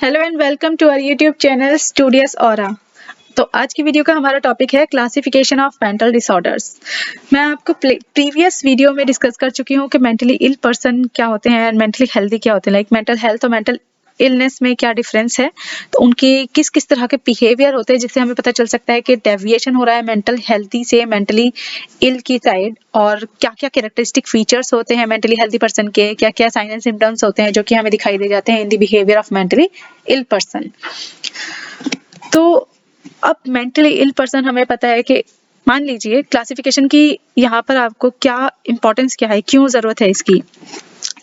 Hello and welcome to our YouTube channel Studious Aura. तो आज की वीडियो का हमारा टॉपिक है क्लासिफिकेशन ऑफ मेंटल डिसऑर्डर्स। मैं आपको प्रीवियस वीडियो में डिस्कस कर चुकी हूँ कि मेंटली इल पर्सन क्या होते हैं एंड मेंटली हेल्दी क्या होते हैं। लाइक मेंटल हेल्थ और मेंटल इलनेस में क्या डिफरेंस है, तो उनके किस किस तरह के बिहेवियर होते हैं जिससे हमें पता चल सकता है कि डेविएशन हो रहा है मेंटल हेल्थी से मेंटली इल की साइड, और क्या क्या कैरेक्टरिस्टिक फीचर्स होते हैं मेंटली हेल्थी पर्सन के, क्या क्या साइन एंड सिम्टम्स होते हैं जो कि हमें दिखाई दे जाते हैं in the behaviour of mentally ill person. तो अब मेंटली इल पर्सन हमें पता है कि मान लीजिए क्लासिफिकेशन की यहाँ पर आपको क्या इंपॉर्टेंस क्या है, क्यों जरूरत है इसकी।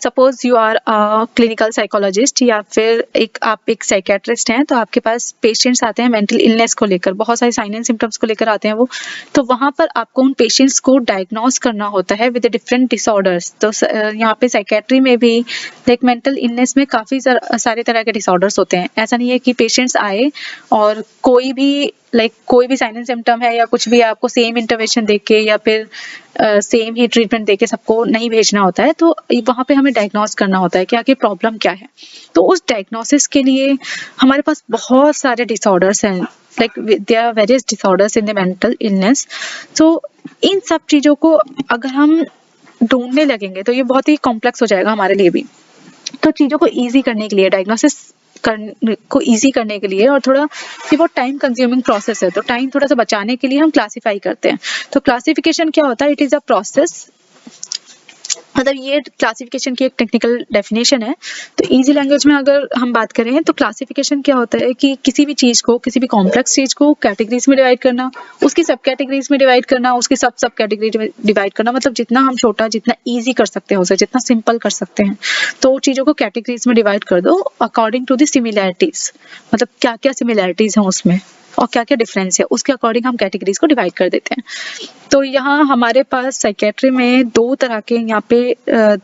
Suppose you are a clinical psychologist या फिर आप एक साइकेट्रिस्ट हैं, तो आपके पास पेशेंट्स आते हैं मेंटल इलनेस को लेकर, बहुत सारे साइन एंड सिम्टम्स को लेकर आते हैं वो। तो वहाँ पर आपको उन पेशेंट्स को डायग्नोस करना होता है विद डिफरेंट डिसऑर्डर्स। तो यहाँ पे साइकेट्री में भी लाइक मेंटल इलनेस में काफ़ी सारे तरह के डिसऑर्डर्स होते हैं। ऐसा नहीं है कि पेशेंट्स आए और कोई भी साइन एंड सिम्टम है या कुछ भी आपको सेम इंटरवेंशन देख के या फिर सेम ही ट्रीटमेंट देके सबको नहीं भेजना होता है। तो वहाँ पे हमें डायग्नोस करना होता है कि आगे प्रॉब्लम क्या है। तो उस डायग्नोसिस के लिए हमारे पास बहुत सारे डिसऑर्डर्स हैं, like there are various disorders in the mental illness. तो इन सब चीज़ों को अगर हम ढूंढने लगेंगे तो ये बहुत ही कॉम्प्लेक्स हो जाएगा हमारे लिए भी। तो चीज़ों को ईजी करने के लिए, डायग्नोसिस को ईजी करने के लिए, और थोड़ा ये बहुत टाइम कंज्यूमिंग प्रोसेस है, तो टाइम थोड़ा सा बचाने के लिए हम क्लासीफाई करते हैं। तो क्लासिफिकेशन क्या होता है? इट इज़ अ प्रोसेस, मतलब ये क्लासिफिकेशन की एक टेक्निकल डेफिनेशन है। तो इजी लैंग्वेज में अगर हम बात करें तो क्लासिफिकेशन क्या होता है कि किसी भी चीज़ को, किसी भी कॉम्प्लेक्स चीज़ को कैटेगरीज में डिवाइड करना, उसकी सब कैटेगरीज में डिवाइड करना, उसकी सब कैटेगरी में डिवाइड करना, मतलब जितना हम छोटा, जितना ईजी कर सकते हैं उसे, जितना सिंपल कर सकते हैं। तो चीज़ों को कैटेगरीज में डिवाइड कर दो अकॉर्डिंग टू द सिमिलैरिटीज, मतलब क्या क्या सिमिलैरिटीज हैं उसमें और क्या क्या डिफरेंस है, उसके अकॉर्डिंग हम कैटेगरीज को डिवाइड कर देते हैं। तो यहाँ हमारे पास साइकेट्री में दो तरह के, यहाँ पे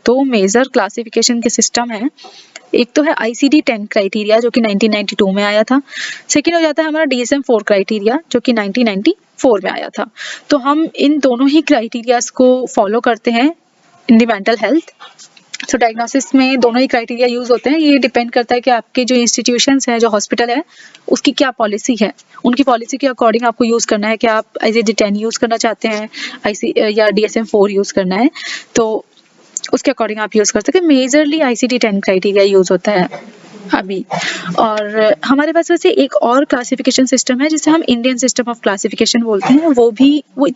दो मेजर क्लासिफिकेशन के सिस्टम हैं। एक तो है ICD-10 क्राइटेरिया जो कि 1992 में आया था। सेकेंड हो जाता है हमारा DSM-4 क्राइटेरिया जो कि 1994 में आया था। तो हम इन दोनों ही क्राइटेरियाज को फॉलो करते हैं इन द मेंटल हेल्थ। तो डायग्नोसिस में दोनों ही क्राइटेरिया यूज होते हैं। ये डिपेंड करता है कि आपके जो इंस्टीट्यूशंस हैं, जो हॉस्पिटल है, उसकी क्या पॉलिसी है। उनकी पॉलिसी के अकॉर्डिंग आपको यूज करना है कि आप ICD-10 यूज करना चाहते हैं या DSM-4 यूज करना है, तो उसके अकॉर्डिंग आप यूज कर सकते हैं। मेजरली ICD-10 क्राइटेरिया यूज होता है अभी। और हमारे पास वैसे एक और क्लासिफिकेशन सिस्टम है जिसे हम इंडियन सिस्टम ऑफ क्लासिफिकेशन बोलते हैं। वो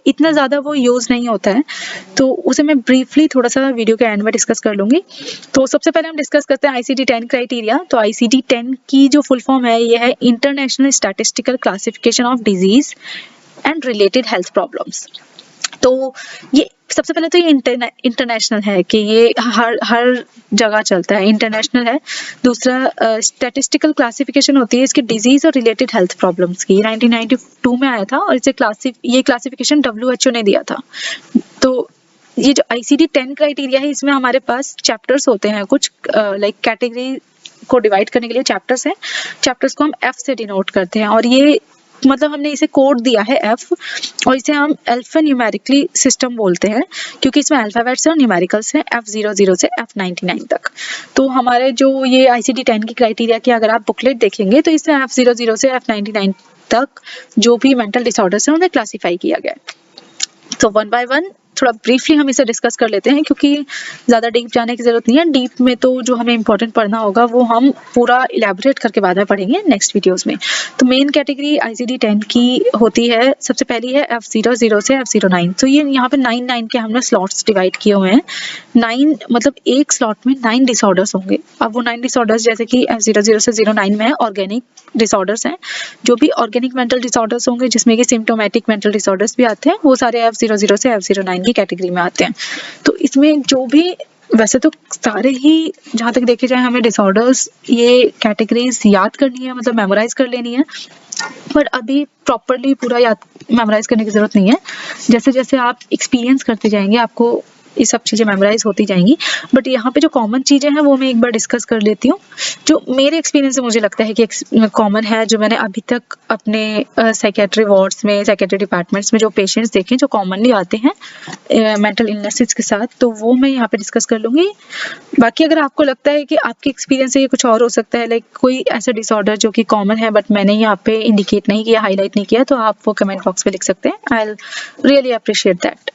इतना ज़्यादा वो यूज़ नहीं होता है, तो उसे मैं ब्रीफली थोड़ा सा वीडियो के एंड में डिस्कस कर लूँगी। तो सबसे पहले हम डिस्कस करते हैं ICD-10 क्राइटेरिया। तो ICD-10 की जो फुल फॉर्म है ये है international statistical classification of disease and related health problems. तो ये सबसे पहले तो ये इंटरनेशनल है कि ये हर जगह चलता है, इंटरनेशनल है। दूसरा स्टैटिस्टिकल क्लासिफिकेशन होती है इसकी डिजीज और रिलेटेड हेल्थ प्रॉब्लम्स की। 1992 में आया था और ये क्लासिफिकेशन WHO ने दिया था। तो ये जो ICD-10 क्राइटेरिया है इसमें हमारे पास चैप्टर्स होते हैं कुछ, लाइक कैटेगरी को डिवाइड करने के लिए चैप्टर्स हैं। चैप्टर्स को हम F से डिनोट करते हैं, और ये मतलब हमने इसे कोड दिया है F, और इसे हम अल्फा न्यूमेरिकली सिस्टम बोलते हैं क्योंकि इसमें अल्फाबेट्स और न्यूमेरिकल्स हैं F00 से F99 तक। तो हमारे जो ये ICD-10 की क्राइटेरिया की अगर आप बुकलेट देखेंगे तो इसमें F00 से F99 तक जो भी मेंटल डिसऑर्डर्स हैं उन्हें क्लासीफाई किया गया है। तो वन बाय वन थोड़ा ब्रीफली हम इसे डिस्कस कर लेते हैं क्योंकि ज़्यादा डीप जाने की ज़रूरत नहीं है। डीप में तो जो हमें इंपॉर्टेंट पढ़ना होगा वो हम पूरा इलेबोरेट करके बाद में पढ़ेंगे नेक्स्ट वीडियोस में। तो मेन कैटेगरी ICD-10 की होती है, सबसे पहली है F00 से F09। तो ये यहाँ पे 9 के हमने स्लॉट्स डिवाइड किए हुए हैं। 9 मतलब एक स्लॉट में 9 डिसऑर्डर्स होंगे। अब वो 9 डिसऑर्डर्स जैसे कि F00 से 09 में ऑर्गेनिक डिसऑर्डर्स हैं, जो भी ऑर्गेनिक मेंटल डिसऑर्डर्स होंगे जिसमें कि सिम्टोमेटिक मेंटल डिसऑर्डर्स भी आते हैं, वो सारे F00 से F09 की कैटेगरी में आते हैं। तो इसमें जो भी, वैसे तो सारे ही जहाँ तक देखे जाए हमें डिसऑर्डर्स, ये कैटेगरीज याद करनी है, मतलब मेमोराइज कर लेनी है, पर अभी प्रॉपरली पूरा याद मेमोराइज करने की ज़रूरत नहीं है। जैसे जैसे आप एक्सपीरियंस करते जाएंगे आपको ये सब चीज़ें मेमोराइज होती जाएंगी, बट यहाँ पे जो कॉमन चीज़ें हैं वो मैं एक बार डिस्कस कर लेती हूँ, जो मेरे एक्सपीरियंस से मुझे लगता है कि कॉमन है, जो मैंने अभी तक अपने साइकेट्री वार्ड्स में, साइकेट्री डिपार्टमेंट्स में जो पेशेंट्स देखे जो कॉमनली आते हैं मेंटल इलनेसेस के साथ, तो वो मैं यहाँ पे डिस्कस कर लूँगी। बाकी अगर आपको लगता है कि आपके एक्सपीरियंस से ये कुछ और हो सकता है, लाइक कोई ऐसा डिसऑर्डर जो कि कॉमन है बट मैंने यहाँ पे इंडिकेट नहीं किया, हाईलाइट नहीं किया, तो आप वो कमेंट बॉक्स में लिख सकते हैं। I really appreciate that.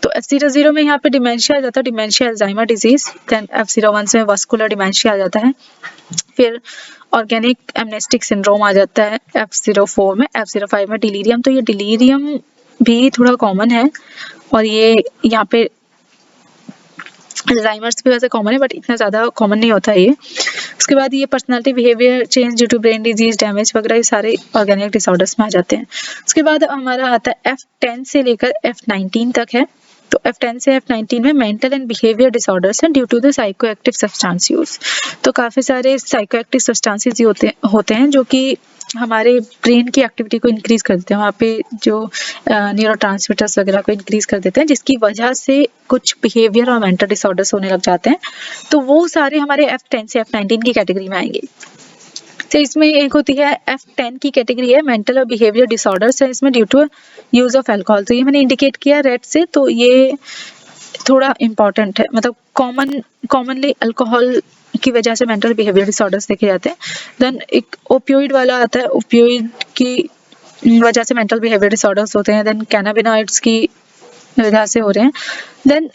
तो F00 में यहाँ पे डिमेंशिया आ जाता है, dementia Alzheimer disease. Then F01 में वास्कुलर डिमेंशिया आ जाता है। फिर ऑर्गेनिक एमनेस्टिक सिंड्रोम आ जाता है F04 में। F05 में डिलीरियम, तो ये डिलीरियम भी थोड़ा कॉमन है और ये यहाँ पे अल्जाइमर्स भी वैसे कॉमन है बट इतना ज़्यादा कॉमन नहीं होता है ये। उसके बाद ये personality behaviour change due to brain disease, damage वगैरह, ये सारे ऑर्गेनिक डिसऑर्डर्स में आ जाते हैं। उसके बाद हमारा आता है F10 से लेकर F19 तक है। तो F10 से F19 में मेंटल एंड बिहेवियर डिसऑर्डर्स हैं due to the psychoactive substance use. तो काफ़ी सारे साइकोएक्टिव सब्सटेंसेस होते हैं जो कि हमारे ब्रेन की एक्टिविटी को इंक्रीज कर देते हैं, वहाँ पे जो न्यूरोट्रांसमीटर्स वगैरह को इंक्रीज कर देते हैं, जिसकी वजह से कुछ बिहेवियर और मेंटल डिसऑर्डर्स होने लग जाते हैं। तो वो सारे हमारे F10 से F19 की कैटेगरी में आएंगे। तो इसमें एक होती है F10 की कैटेगरी है मेंटल और बिहेवियर डिसऑर्डर्स है इसमें due to use of alcohol. तो ये मैंने इंडिकेट किया रेड से, तो ये थोड़ा इम्पॉर्टेंट है, मतलब कॉमनली अल्कोहल की वजह से मेंटल बिहेवियर डिसऑर्डर्स देखे जाते हैं। देन एक ओपियोइड वाला आता है, ओपियोइड की वजह से मेंटल बिहेवियर डिसऑर्डर्स होते हैं। देन कैनाबिनॉइड्स की वजह से हो रहे हैं। देन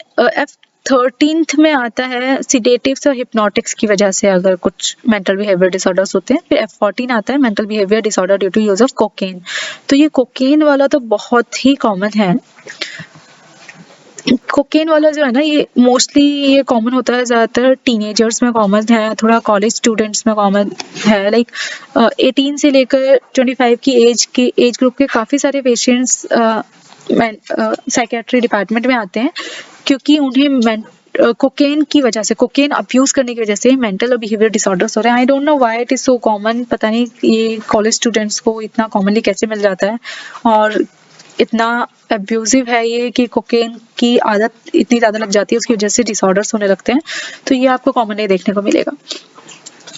F13 में आता है सिडेटिव्स और हिप्नोटिक्स की वजह से अगर कुछ मेंटल बिहेवियर डिसऑर्डर्स होते हैं। फिर F14 आता है mental behaviour disorder due to use of cocaine. तो ये कोकेन वाला तो बहुत ही कॉमन है। कोकेन वाला जो है ना, ये मोस्टली ये कॉमन होता है ज़्यादातर टीनेजर्स में कॉमन है, थोड़ा कॉलेज स्टूडेंट्स में कॉमन है। लाइक 18 से लेकर 25 की एज ग्रुप के काफ़ी सारे पेशेंट्स साइकेट्री डिपार्टमेंट में आते हैं क्योंकि उन्हें कोकेन की वजह से, कोकेन अब्यूज करने की वजह से मेंटल और बिहेवियर डिसऑर्डर्स हो रहे हैं। आई don't know why it is so common, पता नहीं ये कॉलेज स्टूडेंट्स को इतना कॉमनली कैसे मिल जाता है और इतना अब्यूजिव है ये कि कोकेन की आदत इतनी ज़्यादा लग जाती है, उसकी वजह से डिसऑर्डर्स होने लगते हैं। तो ये आपको कॉमनली देखने को मिलेगा।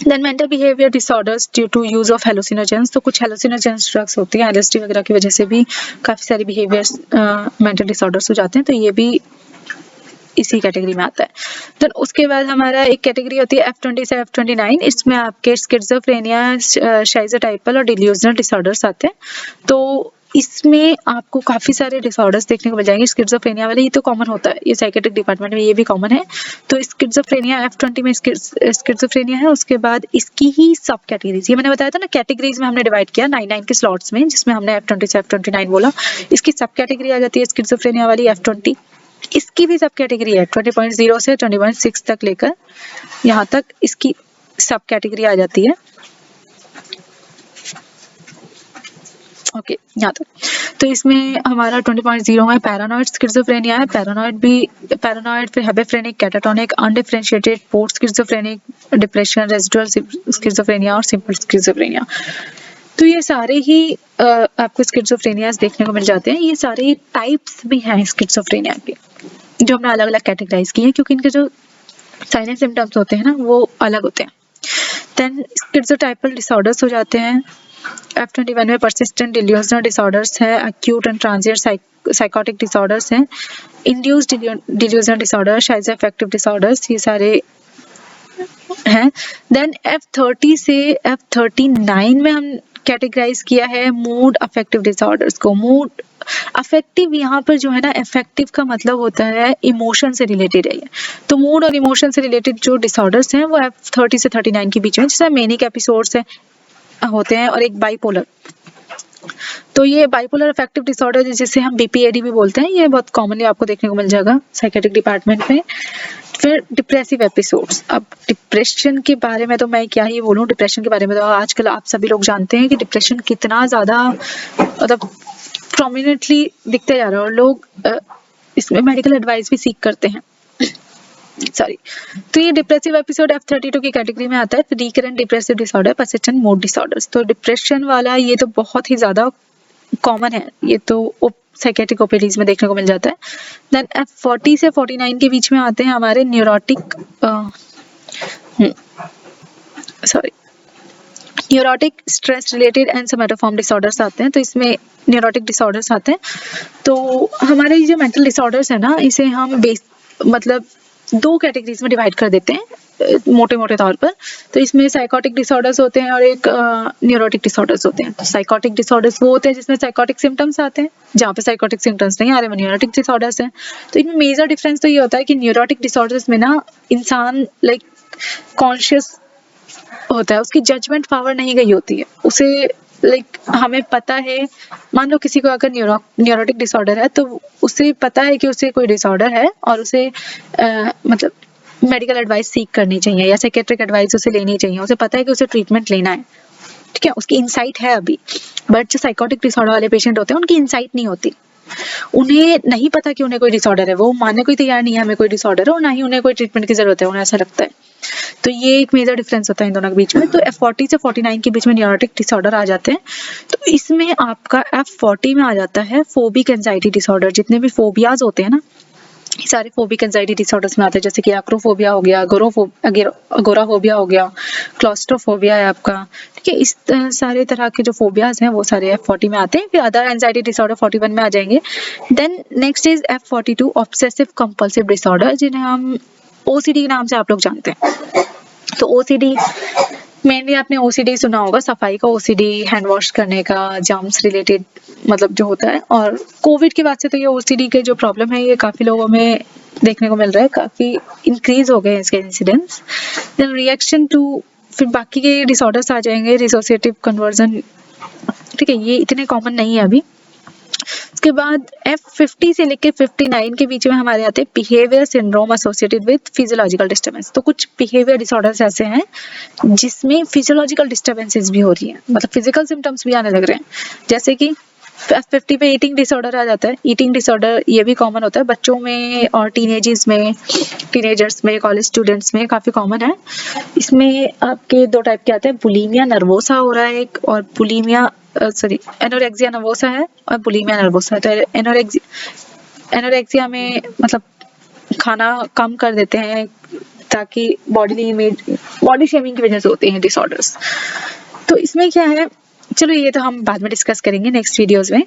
Then mental behaviour disorders due to use of hallucinogens. तो कुछ हेलोसिनोजेंस ड्रग्स होती हैं, LSD वगैरह की वजह से भी काफ़ी सारी बिहेवियर्स मेंटल डिसऑर्डर्स हो जाते हैं। तो ये भी इसी कैटेगरी में आता है। देन उसके बाद हमारा एक कैटेगरी होती है F20 से F29। इसमें आपके स्किज़ोफ्रेनिया, शाइज़ोटाइपल और डिल्यूजनल डिसऑर्डर्स आते हैं। तो इसमें आपको काफ़ी सारे डिसऑर्डर्स देखने को मिल जाएंगे। स्किज़ोफ्रेनिया वाले ये तो कॉमन होता है, ये साइकेट्रिक डिपार्टमेंट में ये भी कॉमन है। तो स्किज़ोफ्रेनिया F20 में स्किज़ोफ्रेनिया है। उसके बाद इसकी ही सब कैटेगरीज, ये मैंने बताया था ना कैटेगरीज में हमने डिवाइड किया 9 के स्लॉट्स में, जिसमें हमने F20 से F29 बोला। इसकी सब कैटेगरी आ जाती है स्किज़ोफ्रेनिया वाली F20। इसकी भी सब कैटेगरी है 20.0 से 20.6 तक लेकर यहाँ तक इसकी सब कैटेगरी आ जाती है। ओके, यहाँ तक। तो इसमें हमारा 20.0 में पैरानॉइड स्किज़ोफ्रेनिया है। पैरानॉइड फिर हेबेफ्रेनिक, catatonic, undifferentiated, post schizophrenic, depression, residual schizophrenia और सिंपल स्किज़ोफ्रेनिया। तो ये सारे ही आपको स्किज़ोफ्रेनियाज देखने को मिल जाते हैं। ये सारे टाइप्स भी हैं स्किज़ोफ्रेनिया के, जो हमने अलग अलग कैटेगराइज किए हैं क्योंकि इनके जो साइन एंड सिम्टम्स होते हैं ना वो अलग होते हैं। देन स्किज़ोटाइपल डिसऑर्डर्स हो जाते हैं। F21 में परसिस्टेंट डिल्यूजनल डिसऑर्डर्स है, acute and transient psychotic disorders हैं, इंड्यूस्ड डिल्यूजनल डिसऑर्डर, शाइज़ोअफेक्टिव डिसऑर्डर्स, ये सारे हैं। देन F30 से F39 में हम कैटेगराइज किया है मूड अफेक्टिव डिसऑर्डर्स को। मूड अफेक्टिव यहाँ पर जो है ना, अफेक्टिव का मतलब होता है इमोशन से रिलेटेड है ये। तो मूड और इमोशन से रिलेटेड जो डिसऑर्डर्स हैं वो F30 से 39 के बीच में, जैसे मेनिक एपिसोड्स होते हैं और एक बाइपोलर। तो ये बाइपोलर अफेक्टिव डिसऑर्डर जिसे हम BPAD भी बोलते हैं, ये बहुत कॉमनली आपको देखने को मिल जाएगा साइकेट्रिक डिपार्टमेंट में। फिर डिप्रेसिव एपिसोड्स। अब डिप्रेशन के बारे में तो मैं क्या ही बोलूँ, डिप्रेशन के बारे में तो आजकल आप सभी लोग जानते हैं कि डिप्रेशन कितना ज़्यादा मतलब प्रोमिनेंटली दिखते जा रहा है और लोग इसमें मेडिकल एडवाइस भी सीख करते हैं। सॉरी। तो ये डिप्रेसिव एपिसोड F32 की कैटेगरी में आता है। Recurrent depressive disorder, persistent mood disorders. तो डिप्रेशन वाला ये तो बहुत ही ज़्यादा कॉमन है, ये तो साइकेट्रिक ओपीडीज में देखने को मिल जाता है। देन F40 से 49 के बीच में आते हैं हमारे neurotic neurotic stress related and somatoform disorders आते हैं। तो इसमें न्यूरोटिक डिसऑर्डर्स आते हैं। तो हमारे जो मेंटल डिसऑर्डर्स है ना, इसे हम मतलब 2 कैटेगरीज में डिवाइड कर देते हैं मोटे मोटे तौर पर। तो इसमें साइकोटिक डिसऑर्डर्स होते हैं और एक न्यूरोटिक डिसऑर्डर्स होते हैं। तो साइकोटिक डिसऑर्डर्स वो होते हैं जिसमें साइकोटिक सिम्टम्स आते हैं, जहाँ पे साइकोटिक सिम्टम्स नहीं आ रहे वो न्यूरोटिक डिसऑर्डर्स हैं। तो इनमें मेजर डिफरेंस तो ये होता है कि न्यूरोटिक डिसऑर्डर्स में ना इंसान लाइक कॉन्शियस होता है, उसकी जजमेंट पावर नहीं गई होती है, उसे लाइक हमें पता है, मान लो किसी को अगर न्यूरोटिक डिसऑर्डर है तो उसे पता है कि उसे कोई डिसऑर्डर है और उसे मतलब मेडिकल एडवाइस सीख करनी चाहिए या साइकेट्रिक एडवाइस उसे लेनी चाहिए, उसे पता है कि उसे ट्रीटमेंट लेना है, ठीक है, उसकी इंसाइट है अभी। बट जो साइकोटिक डिसऑर्डर वाले पेशेंट होते हैं उनकी इंसाइट नहीं होती, उन्हें नहीं पता कि उन्हें कोई डिसऑर्डर है, वो मानने को तैयार नहीं है हमें कोई डिसऑर्डर है, और ना ही उन्हें कोई ट्रीटमेंट की जरूरत है, उन्हें ऐसा लगता है। तो ये एक मेजर डिफरेंस होता है इन दोनों के बीच में। तो F40 से 49 के बीच में न्यूरोटिक डिसऑर्डर आ जाते हैं। तो इसमें आपका F40 में आ जाता है फोबिक एंजाइटी डिसऑर्डर। जितने भी फोबियाज होते हैं ना, सारे फोबिक एंजाइटी डिसऑर्डर्स में आते हैं, जैसे कि एक्रोफोबिया हो गया, अगोराफोबिया हो गया, क्लॉस्ट्रोफोबिया है आपका, ठीक है। इस सारे तरह के जो फोबियाज हैं वो सारे F40 में आते हैं। फिर अदर एंजाइटी डिसऑर्डर 41 में आ जाएंगे। Then next is F42 obsessive compulsive disorder, जिन्हें हम OCD के नाम से आप लोग जानते हैं। तो OCD मेनली आपने OCD सुना होगा, सफाई का OCD, हैंड वॉश करने का, जर्म्स रिलेटेड मतलब जो होता है। और कोविड के बाद से तो ये OCD के जो प्रॉब्लम है ये काफी लोगों में देखने को मिल रहा है, काफी इंक्रीज हो गए इसके इंसिडेंट्स। देन रिएक्शन टू, फिर बाकी के डिसऑर्डर्स आ जाएंगे, डिसोसिएटिव कन्वर्जन, ठीक है, ये इतने कॉमन नहीं है अभी। उसके बाद F50 से लेकर 59 के बीच में हमारे आते हैं behaviour syndrome associated with physiological disturbance. तो कुछ बिहेवियर डिसऑर्डर्स ऐसे हैं जिसमें फिजियोलॉजिकल डिस्टर्बेंसेस भी हो रही हैं, मतलब फिजिकल सिम्टम्स भी आने लग रहे हैं। जैसे कि F50 पे ईटिंग डिसऑर्डर आ जाता है। ईटिंग डिसऑर्डर ये भी कॉमन होता है बच्चों में और टीनेजर्स में, कॉलेज स्टूडेंट्स में काफी कॉमन है। इसमें आपके 2 टाइप के आते हैं, बुलीमिया नर्वोसा हो रहा है एक, और एनोरेक्सिया नर्वोसा है और बुलीमिया नर्वोसा है। तो एनोरेक्सिया में मतलब खाना कम कर देते हैं ताकि बॉडी शेमिंग की वजह से होते हैं डिसऑर्डर्स। तो इसमें क्या है, चलो ये तो हम बाद में डिस्कस करेंगे नेक्स्ट वीडियोस में।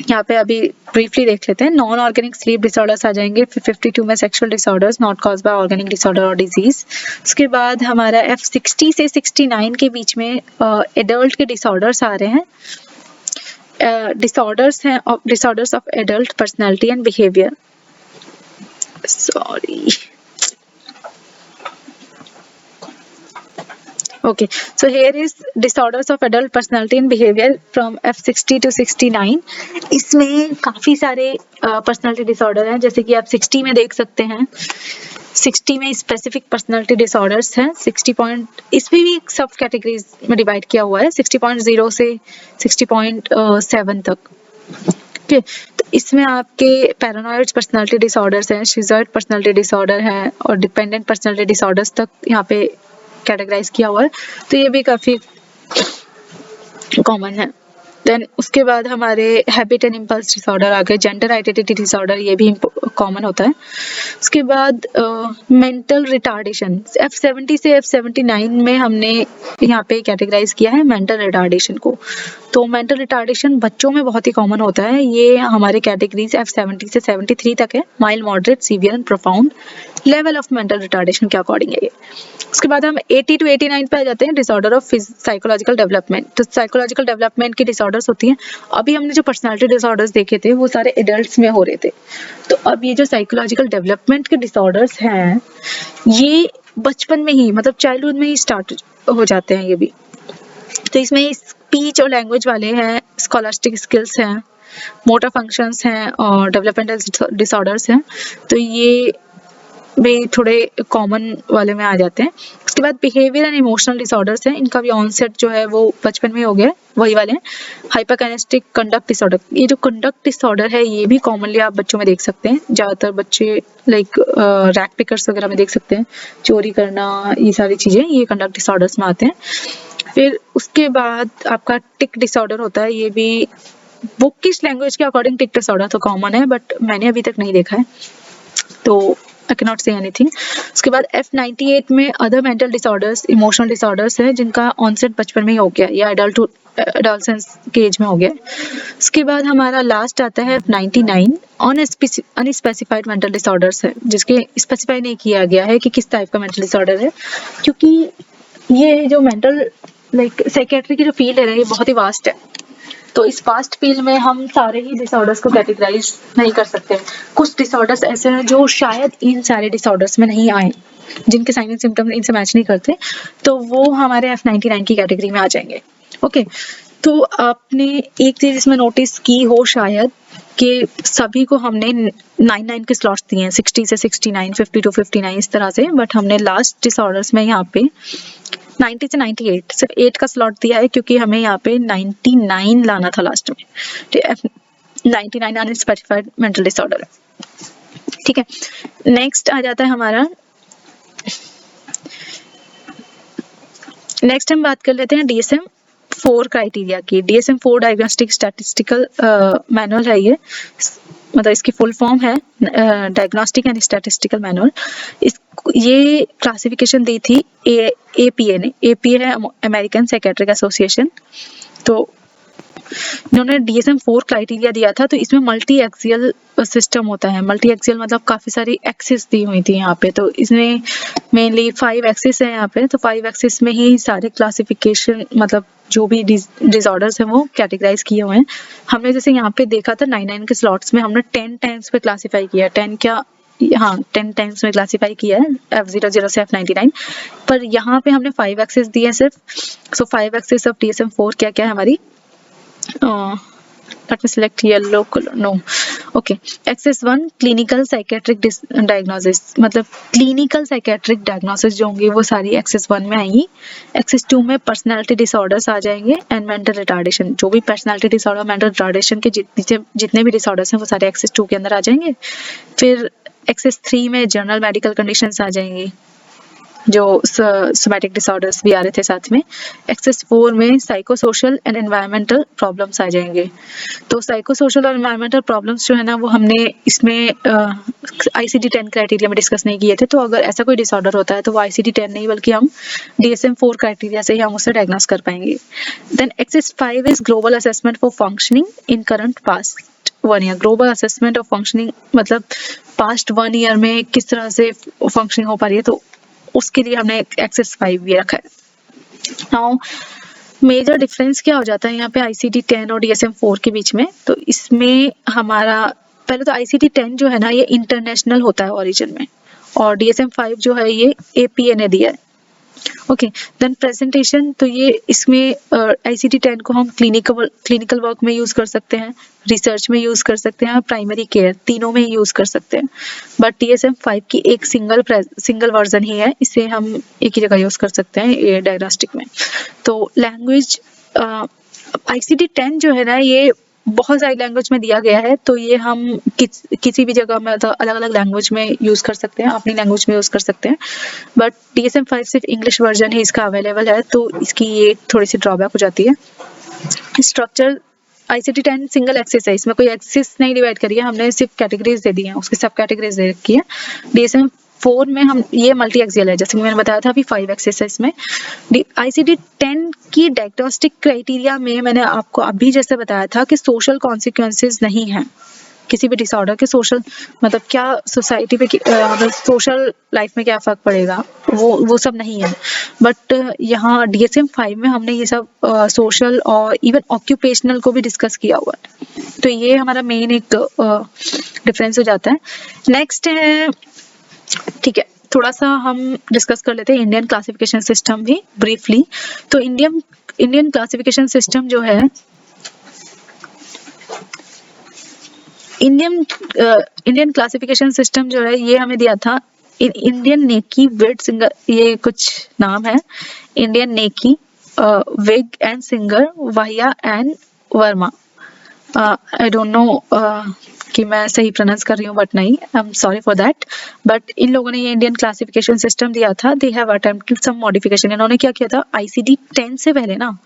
यहाँ पे अभी ब्रीफली देख लेते हैं। नॉन ऑर्गेनिक स्लीप डिसऑर्डर्स आ जाएंगे। फिर 52 में sexual disorders not caused by organic disorder और डिजीज। उसके बाद हमारा F60 से 69 के बीच में एडल्ट के डिसऑर्डर्स आ रहे हैं। Disorders of adult personality and behaviour. Okay, so here is disorders of adult personality and behavior from F60 to 69. इसमें काफी सारे personality disorder हैं, जैसे कि आप 60 में देख सकते हैं। 60 में स्पेसिफिक पर्सनालिटी डिसऑर्डर्स हैं। 60 इसमें भी सब कैटेगरीज में डिवाइड किया हुआ है, 60.0 से 60.7 तक। ठीक है, तो इसमें आपके पैरानॉइड पर्सनालिटी डिसऑर्डर्स हैं, शिज़ॉइड पर्सनालिटी डिसऑर्डर है और डिपेंडेंट पर्सनालिटी डिसऑर्डर्स तक यहाँ पे कैटेगराइज किया हुआ है। तो ये भी काफी कॉमन है। देन उसके बाद हमारे हैबिट एंड इम्पल्स डिसऑर्डर आ गए। जेंडर आइडेंटिटी डिसऑर्डर ये भी कॉमन होता है। उसके बाद मेंटल रिटार्डेशन, F70 से F79 में हमने यहाँ पे कैटेगराइज किया है मेंटल रिटार्डेशन को। तो मेंटल रिटार्डेशन बच्चों में बहुत ही कॉमन होता है। ये हमारे कैटेगरीज F70 से 73 तक है, mild, moderate, severe and profound level of mental retardation के अकॉर्डिंग है ये। उसके बाद हम 80 to 89 पे आ जाते हैं, डिसऑर्डर ऑफ साइकोलॉजिकल डेवलपमेंट। तो साइकोलॉजिकल डेवलपमेंट की डिसऑर्डर्स होती हैं। अभी हमने जो पर्सनालिटी डिसऑर्डर्स देखे थे वो सारे एडल्ट्स में हो रहे थे, तो अब ये जो साइकोलॉजिकल डेवलपमेंट के डिसऑर्डर्स हैं ये बचपन में ही, मतलब चाइल्डहुड में ही स्टार्ट हो जाते हैं ये भी। तो इसमें स्पीच और लैंग्वेज वाले हैं, स्कॉलास्टिक स्किल्स हैं, मोटर फंक्शंस हैं और डेवलपमेंटल डिसऑर्डर्स हैं। तो ये भी थोड़े कॉमन वाले में आ जाते हैं। उसके बाद बिहेवियर एंड इमोशनल डिसऑर्डर्स हैं, इनका भी ऑनसेट जो है वो बचपन में हो गया, वही वाले हैं। हाइपरकाइनेस्टिक कंडक्ट डिसऑर्डर, ये जो कंडक्ट डिसऑर्डर है ये भी कॉमनली आप बच्चों में देख सकते हैं। ज़्यादातर बच्चे लाइक रैक पिकर्स वगैरह में देख सकते हैं, चोरी करना, ये सारी चीज़ें ये कंडक्ट डिसऑर्डर्स में आते हैं। फिर उसके बाद आपका टिक डिसऑर्डर होता है, ये भी वो किस लैंग्वेज के अकॉर्डिंग टिक डिसऑर्डर तो कॉमन है, बट मैंने अभी तक नहीं देखा है, तो I can not say anything. उसके बाद F98 में other mental disorders, emotional disorders है जिनका ऑनसेट बचपन में ही हो गया या एडल्टेंस के एज में हो गया। उसके बाद हमारा लास्ट आता है F99 अनस्पेसिफाइड मेंटल डिसऑर्डर्स है, जिसके स्पेसिफाई नहीं किया गया है कि किस टाइप का मेंटल डिसऑर्डर है, क्योंकि ये जो मेंटल साइकेट्री की जो फील्ड है ये बहुत ही वास्ट है। तो इस फास्ट फील्ड में हम सारे ही डिसऑर्डर्स को कैटेगराइज नहीं कर सकते। कुछ डिसऑर्डर्स ऐसे हैं जो शायद इन सारे डिसऑर्डर्स में नहीं आए, जिनके साइन एंड सिम्टम्स इनसे मैच नहीं करते, तो वो हमारे F99 की कैटेगरी में आ जाएंगे। ओके, तो आपने एक चीज इसमें नोटिस की हो शायद कि सभी को हमने 9 के स्लॉट्स दिए हैं, 60 से 69, 50 to 59 इस तरह से, बट हमने लास्ट डिसऑर्डर्स में यहाँ पे 90 से 98 सिर्फ 8 का स्लॉट दिया है, क्योंकि हमें यहाँ पे 99 लाना था लास्ट में। ठीक है, 99 अनस्पेसिफाइड मेंटल डिसऑर्डर है। ठीक है, नेक्स्ट आ जाता है हमारा, नेक्स्ट हम बात कर लेते हैं DSM-4 क्राइटेरिया की। DSM-4 डायग्नोस्टिक स्टैटिस्टिकल मैनुअल है ये, मतलब इसकी फुल फॉर्म है डायग्नोस्टिक एंड स्टैटिस्टिकल मैनुअल। ये क्लासिफिकेशन दी थी APA ने। APA है अमेरिकन साइकेट्रिक एसोसिएशन। तो इन्होंने DSM-4 क्राइटेरिया दिया था, तो इसमें मल्टी एक्सियल सिस्टम होता है। मल्टी एक्सियल मतलब काफी सारी एक्सिस दी हुई थी यहाँ पे, तो इसमें मेनली 5 एक्सिस है यहाँ पे, तो 5 एक्सिस में ही सारे क्लासिफिकेशन मतलब जो भी डिसऑर्डर्स हैं वो कैटेगराइज किए हुए हैं। हमने जैसे यहाँ पे देखा था 9 के स्लॉट्स में हमने 10 टाइम्स पे क्लासीफाई किया, 10 क्या, हाँ 10 टाइम्स में क्लासीफाई किया है F00 से F99, पर यहाँ पे हमने 5 एक्सिस दिए हैं सिर्फ। सो 5 एक्सिस ऑफ DSM-4 क्या क्या है हमारी, let me select yellow color, no, okay, axis 1 clinical psychiatric diagnosis, मतलब clinical psychiatric diagnosis जो होंगी वो सारी axis 1 में आएंगी। axis 2 में personality disorders आ जाएंगे and mental retardation, जो भी personality disorder, mental retardation के जितने भी disorders हैं वो सारे axis 2 के अंदर आ जाएंगे। फिर axis 3 में general medical conditions आ जाएंगी, जो सोमैटिक डिसऑर्डर्स भी आ रहे थे साथ में। एक्सेस 4 में psycho social and environmental problems आ जाएंगे। तो साइको सोशल और एनवायरमेंटल प्रॉब्लम्स जो है ना वो हमने इसमें ICD-10 क्राइटेरिया में डिस्कस नहीं किए थे, तो अगर ऐसा कोई डिसऑर्डर होता है तो वो ICD-10 नहीं बल्कि हम DSM-4 क्राइटेरिया से ही हम उसे डायग्नोस कर पाएंगे। Then axis 5 is global assessment for functioning in current past 1 year. Global assessment of functioning मतलब पास्ट 1 ईयर में किस तरह से फंक्शनिंग हो पा रही है, तो उसके लिए हमने एक्सेस 5 भी रखा है। नाउ मेजर डिफरेंस क्या हो जाता है यहाँ पे ICD-10 और DSM-4 के बीच में, तो इसमें हमारा पहले तो ICD-10 जो है ना ये इंटरनेशनल होता है ओरिजिन में, और DSM-5 जो है ये APA ने दिया है। ओके, देन प्रेजेंटेशन, तो ये इसमें ICD-10 को हम क्लिनिकल वर्क में यूज कर सकते हैं, रिसर्च में यूज कर सकते हैं, प्राइमरी केयर तीनों में यूज कर सकते हैं। बट DSM-5 की एक सिंगल वर्जन ही है, इसे हम एक ही जगह यूज कर सकते हैं ये डायग्नोस्टिक में। तो लैंग्वेज ICD-10 जो है ना ये बहुत सारी लैंग्वेज में दिया गया है, तो ये हम किसी भी जगह में अलग अलग लैंग्वेज में यूज कर सकते हैं, अपनी लैंग्वेज में यूज कर सकते हैं। बट DSM-5 सिर्फ इंग्लिश वर्जन ही इसका अवेलेबल है, तो इसकी ये थोड़ी सी ड्रॉबैक हो जाती है। स्ट्रक्चर ICD-10 सिंगल एक्सिस है, इसमें कोई एक्सिस नहीं डिवाइड करी है, हमने सिर्फ कैटेगरीज दे दी हैं, उसकी सब कैटेगरीज दे रखी है। DSM-4 में हम ये मल्टी एक्सियल है, जैसे कि मैंने बताया था अभी 5 एक्सिस है इसमें। ICD-10 की डायग्नोस्टिक क्राइटेरिया में मैंने आपको अभी जैसे बताया था कि सोशल कॉन्सिक्वेंसेस नहीं है किसी भी डिसऑर्डर के। सोशल मतलब क्या सोसाइटी पे मतलब सोशल लाइफ में क्या फर्क पड़ेगा, वो सब नहीं है। बट यहाँ DSM-5 में हमने ये सब सोशल और इवन ऑक्यूपेशनल को भी डिस्कस किया हुआ है, तो ये हमारा मेन एक डिफरेंस हो जाता है। नेक्स्ट है, ठीक है, थोड़ा सा हम डिस्कस कर लेते हैं इंडियन क्लासिफिकेशन सिस्टम भी ब्रीफली। तो इंडियन क्लासिफिकेशन सिस्टम जो है, इंडियन क्लासिफिकेशन सिस्टम जो है ये हमें दिया था इंडियन नेकी विग सिंगर, ये कुछ नाम है, इंडियन नेकी विग एंड सिंगर Vahia and Verma. I don't know कि मैं सही प्रोनाउंस कर रही हूँ बट नहीं, I am sorry for that. But इन लोगों ने ये इंडियन क्लासिफिकेशन सिस्टम दिया था, they have attempted some modification. इन्होंने क्या किया था, आईसीडी 10 से पहले ना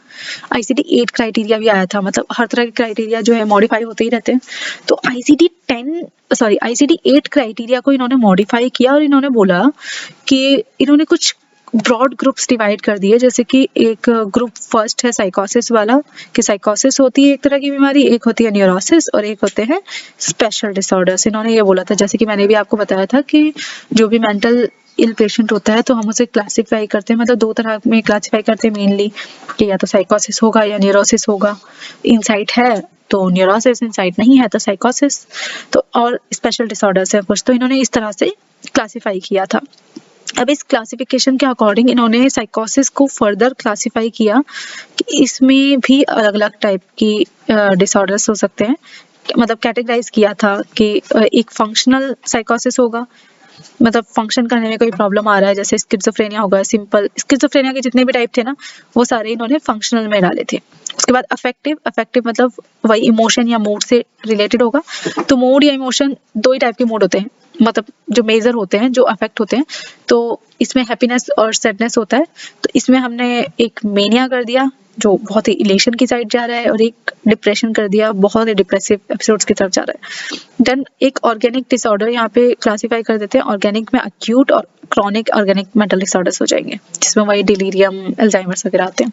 आईसीडी 8 क्राइटेरिया भी आया था, मतलब हर तरह के क्राइटेरिया जो है मॉडिफाई होते ही रहते हैं। तो आईसीडी 8 क्राइटेरिया को इन्होंने मॉडिफाई किया और इन्होंने बोला कि इन्होंने कुछ ब्रॉड ग्रुप्स डिवाइड कर दिए। जैसे कि एक ग्रुप फर्स्ट है साइकोसिस वाला, कि साइकोसिस होती है एक तरह की बीमारी, एक होती है न्यूरोसिस और एक होते हैं स्पेशल डिसऑर्डर्स। इन्होंने ये बोला था, जैसे कि मैंने भी आपको बताया था कि जो भी मेंटल इल पेशेंट होता है तो हम उसे क्लासिफाई करते हैं, मतलब 2 तरह में क्लासिफाई करते हैं मेनली, कि या तो साइकोसिस होगा या न्यूरोसिस होगा। इनसाइट है तो न्यूरोसिस, इनसाइट नहीं है तो साइकोसिस, तो और स्पेशल डिसऑर्डर्स है कुछ। तो इन्होंने इस तरह से क्लासिफाई किया था। अब इस क्लासिफिकेशन के अकॉर्डिंग इन्होंने साइकोसिस को फर्दर क्लासिफाई किया कि इसमें भी अलग अलग टाइप की डिसऑर्डर्स हो सकते हैं, मतलब कैटेगराइज किया था कि एक फंक्शनल साइकोसिस होगा, मतलब फंक्शन करने में कोई प्रॉब्लम आ रहा है, जैसे स्किज़ोफ्रेनिया होगा। सिंपल स्किज़ोफ्रेनिया के जितने भी टाइप थे ना, वो सारे इन्होंने फंक्शनल में डाले थे। उसके बाद अफेक्टिव मतलब वही इमोशन या मूड से रिलेटेड होगा। तो मूड या इमोशन 2 ही टाइप के मूड होते हैं, मतलब जो मेजर होते हैं, जो अफेक्ट होते हैं। तो इसमें हैप्पीनेस और सैडनेस होता है। तो इसमें हमने एक मेनिया कर दिया जो बहुत ही इलेशन की साइड जा रहा है, और एक डिप्रेशन कर दिया, बहुत ही डिप्रेसिव एपिसोड्स की तरफ जा रहा है। देन एक ऑर्गेनिक डिसऑर्डर यहाँ पे क्लासिफाई कर देते हैं। ऑर्गेनिक में अक्यूट और क्रॉनिक ऑर्गेनिक मेंटल डिसऑर्डर्स हो जाएंगे, जिसमें वही डिलीरियम, अल्जाइमर्स वगैरह आते हैं।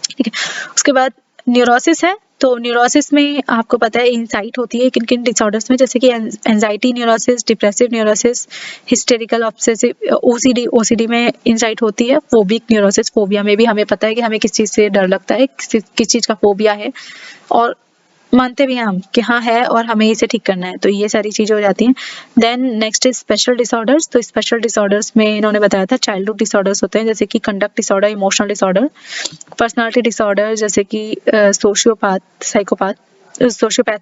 ठीक है। उसके बाद न्यूरोसिस है। तो न्यूरोसिस में आपको पता है इनसाइट होती है किन किन डिसऑर्डर्स में, जैसे कि anxiety neurosis, depressive neurosis, hysterical obsessive, OCD में इनसाइट होती है। फोबिक न्यूरोसिस, फोबिया में भी हमें पता है कि हमें किस चीज़ से डर लगता है, किस चीज़ का फोबिया है, और मानते भी हैं हम कि हाँ है और हमें इसे ठीक करना है। तो ये सारी चीज़ें हो जाती हैं। Then next is special disorders. तो स्पेशल डिसऑर्डर्स में इन्होंने बताया था चाइल्डहुड डिसऑर्डर्स होते हैं, जैसे कि conduct disorder, emotional disorder, personality disorder, जैसे कि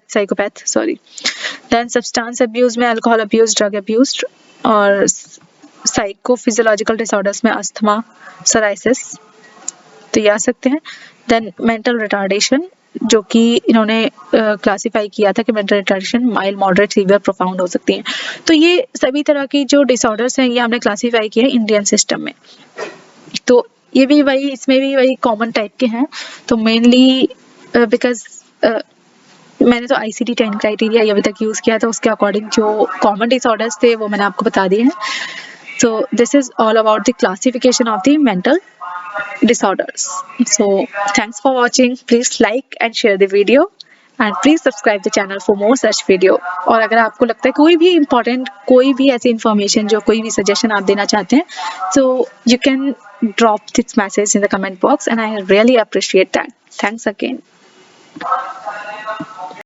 psychopath sorry. Then substance abuse में अल्कोहल अब्यूज, ड्रग अब्यूज, और साइकोफिजियोलॉजिकल डिसऑर्डर्स में अस्थमा, सोराइसिस, तो ये आ सकते हैं। देन मेंटल रिटार्डेशन, जो कि इन्होंने क्लासिफाई किया था कि mental retardation mild, moderate, severe, profound हो सकती हैं। तो ये सभी तरह की जो डिसऑर्डर्स हैं ये हमने क्लासिफाई किया है इंडियन सिस्टम में। तो ये भी वही, इसमें भी वही कॉमन टाइप के हैं। तो मेनली बिकॉज मैंने तो आईसीडी 10 क्राइटेरिया अभी तक यूज़ किया था, उसके अकॉर्डिंग जो कॉमन डिसऑर्डर्स थे वो मैंने आपको बता दिए हैं। So this is all about the classification of the mental disorders. So thanks for watching. Please like and share the video and please subscribe the channel for more such video. और अगर आपको लगता है कोई भी important, कोई भी ऐसी information, जो कोई भी suggestion आप देना चाहते हैं, so you can drop this message in the comment box and I really appreciate that. Thanks again.